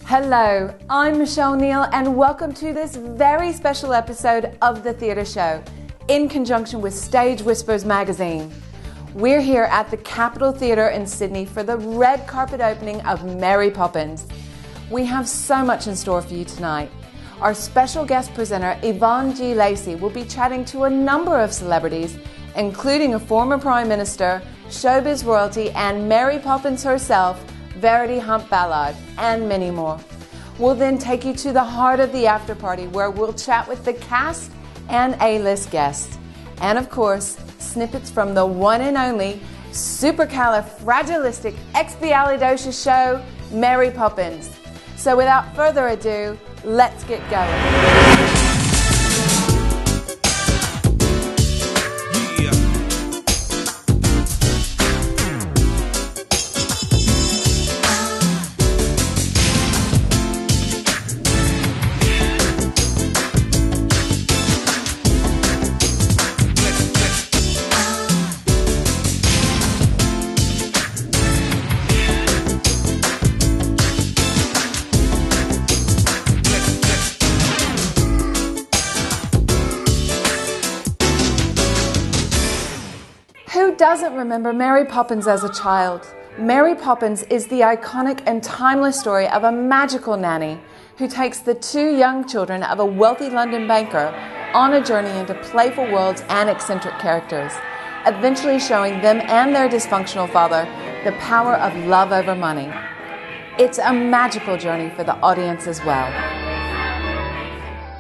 Hello, I'm Michelle Neal and welcome to this very special episode of The Theatre Show in conjunction with Stage Whispers magazine. We're here at the Capitol Theatre in Sydney for the red carpet opening of Mary Poppins. We have so much in store for you tonight. Our special guest presenter, Yvonne G. Lacey, will be chatting to a number of celebrities, including a former Prime Minister, showbiz royalty, and Mary Poppins herself, Verity Hunt-Ballard, and many more. We'll then take you to the heart of the after party where we'll chat with the cast and A-list guests. And of course, snippets from the one and only supercalifragilisticexpialidocious show, Mary Poppins. So without further ado, let's get going. Who doesn't remember Mary Poppins as a child? Mary Poppins is the iconic and timeless story of a magical nanny who takes the two young children of a wealthy London banker on a journey into playful worlds and eccentric characters, eventually showing them and their dysfunctional father the power of love over money. It's a magical journey for the audience as well.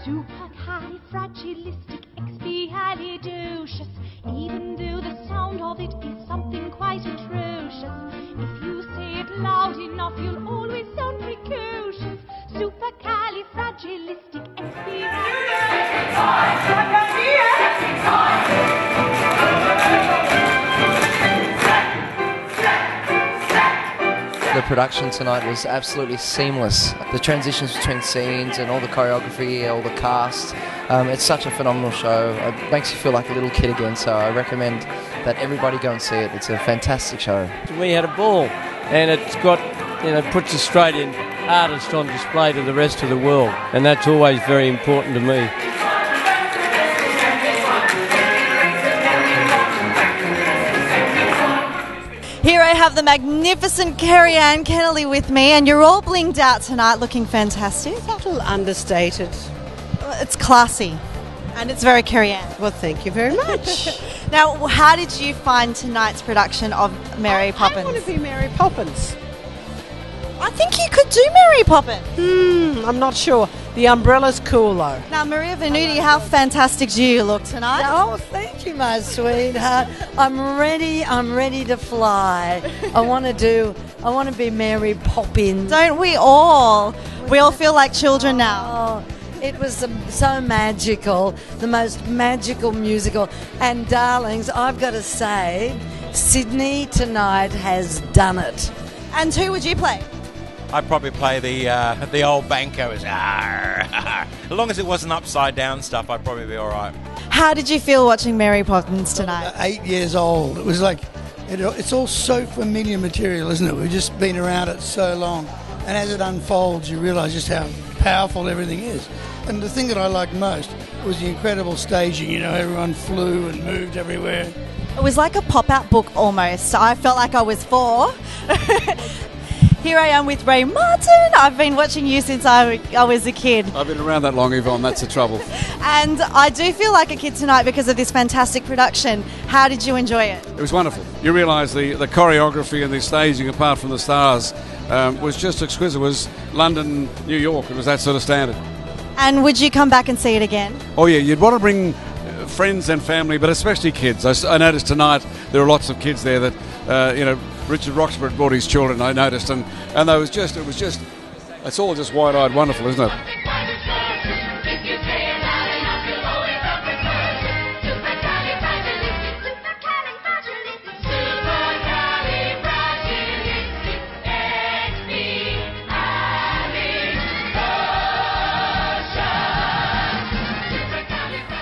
Supercalifragilisticexpialidocious, even though the sound of it is something quite atrocious. If you say it loud enough, you'll always sound precocious. The production tonight was absolutely seamless. The transitions between scenes and all the choreography, all the cast. It's such a phenomenal show. It makes you feel like a little kid again, so I recommend that everybody go and see it. It's a fantastic show. We had a ball, and it's got, puts Australian artists on display to the rest of the world, and that's always very important to me. Here I have the magnificent Kerry-Anne Kennelly with me, and you're all blinged out tonight, looking fantastic. A little understated. It's classy, and it's very Kerry-Anne. Well, thank you very much. Now, how did you find tonight's production of Mary Poppins? I want to be Mary Poppins. I think you could do Mary Poppins. I'm not sure. The umbrella's cool, though. Now, Maria Venuti, how fantastic do you look tonight? Oh, thank you, my sweetheart. I'm ready to fly. I want to be Mary Poppins. Don't we all? We all feel like children now. Oh, it was so magical, the most magical musical. And darlings, I've got to say, Sydney tonight has done it. And who would you play? I'd probably play the old banker. As long as it wasn't upside down stuff, I'd probably be all right. How did you feel watching Mary Poppins tonight? 8 years old. It was like, it's all so familiar material, isn't it? We've just been around it so long. And as it unfolds, you realise just how powerful everything is. And the thing that I liked most was the incredible staging. Everyone flew and moved everywhere. It was like a pop-out book almost. I felt like I was 4. Here I am with Ray Martin. I've been watching you since I was a kid. I've been around that long, Yvonne. That's the trouble. And I do feel like a kid tonight because of this fantastic production. How did you enjoy it? It was wonderful. You realise the choreography and the staging, apart from the stars, was just exquisite. It was London, New York. It was that sort of standard. And would you come back and see it again? Oh, yeah. You'd want to bring friends and family, but especially kids. I noticed tonight there are lots of kids there that, Richard Roxburgh brought his children, I noticed, and it's all just wide-eyed wonderful, isn't it?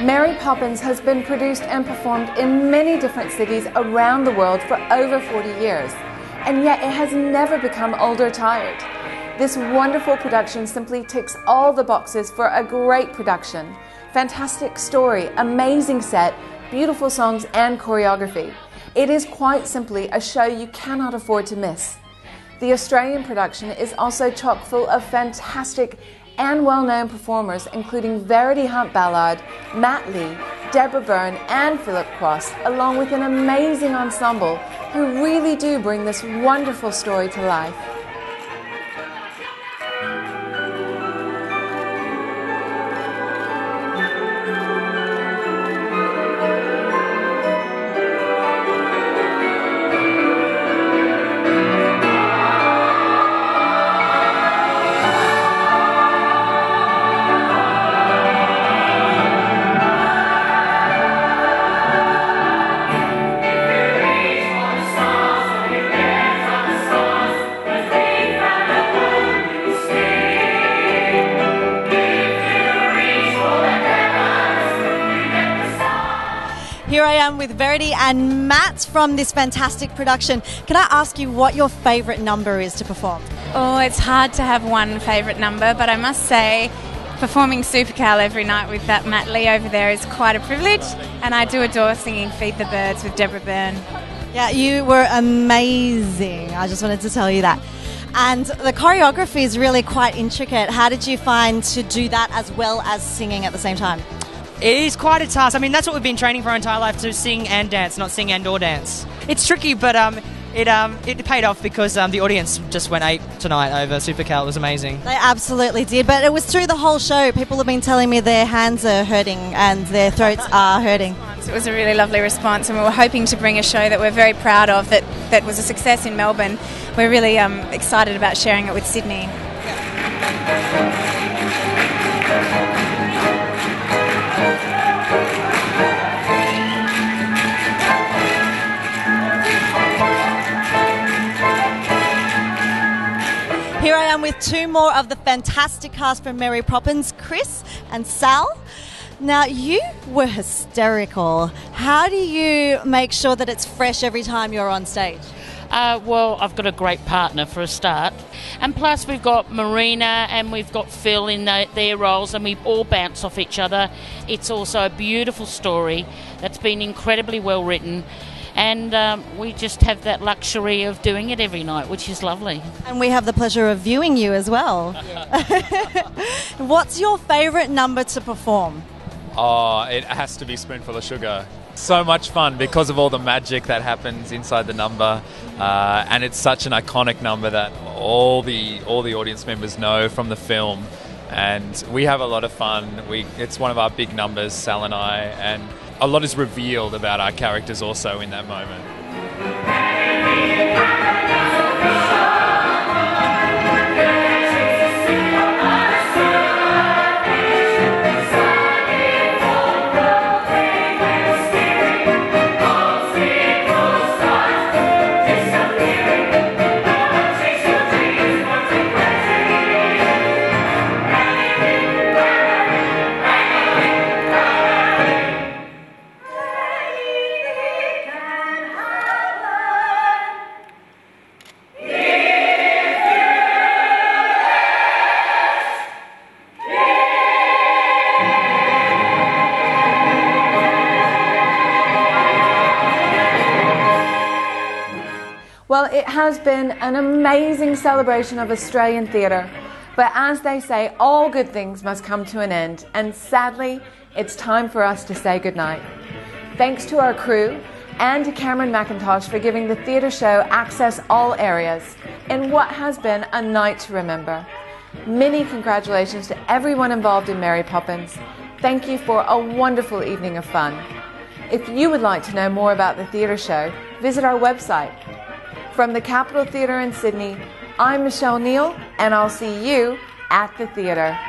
Mary Poppins has been produced and performed in many different cities around the world for over 40 years, and yet it has never become old or tired. This wonderful production simply ticks all the boxes for a great production. Fantastic story, amazing set, beautiful songs and choreography. It is quite simply a show you cannot afford to miss. The Australian production is also chock full of fantastic and well-known performers, including Verity Hunt-Ballard, Matt Lee, Debra Byrne and Phillip Quast, along with an amazing ensemble who really do bring this wonderful story to life. Here I am with Verity and Matt from this fantastic production. Can I ask you what your favourite number is to perform? Oh, it's hard to have one favourite number, but I must say performing Supercal every night with that Matt Lee over there is quite a privilege, and I do adore singing Feed the Birds with Debra Byrne. Yeah, you were amazing. I just wanted to tell you that. And the choreography is really quite intricate. How did you find to do that as well as singing at the same time? It is quite a task. I mean, that's what we've been training for our entire life, to sing and dance, not sing and or dance. It's tricky, but it paid off because the audience just went ape tonight over Supercal. It was amazing. They absolutely did, but it was through the whole show. People have been telling me their hands are hurting and their throats are hurting. It was a really lovely response, and we were hoping to bring a show that we're very proud of, that was a success in Melbourne. We're really excited about sharing it with Sydney. Here I am with two more of the fantastic cast from Mary Poppins, Chris and Sal. Now, you were hysterical. How do you make sure that it's fresh every time you're on stage? Well, I've got a great partner for a start. And plus we've got Marina and we've got Phil in their roles, and we all bounce off each other. It's also a beautiful story that's been incredibly well written. And we just have that luxury of doing it every night, which is lovely. And we have the pleasure of viewing you as well. What's your favourite number to perform? Oh, it has to be Spoonful of Sugar. So much fun because of all the magic that happens inside the number, and it's such an iconic number that all the audience members know from the film, and we have a lot of fun. It's one of our big numbers, Sal and I, and a lot is revealed about our characters also in that moment. Well, it has been an amazing celebration of Australian theatre, but as they say, all good things must come to an end, and sadly, it's time for us to say goodnight. Thanks to our crew and to Cameron Mackintosh for giving the theatre show access all areas in what has been a night to remember. Many congratulations to everyone involved in Mary Poppins. Thank you for a wonderful evening of fun. If you would like to know more about the theatre show, visit our website. From the Capitol Theatre in Sydney, I'm Michelle Neal, and I'll see you at the theatre.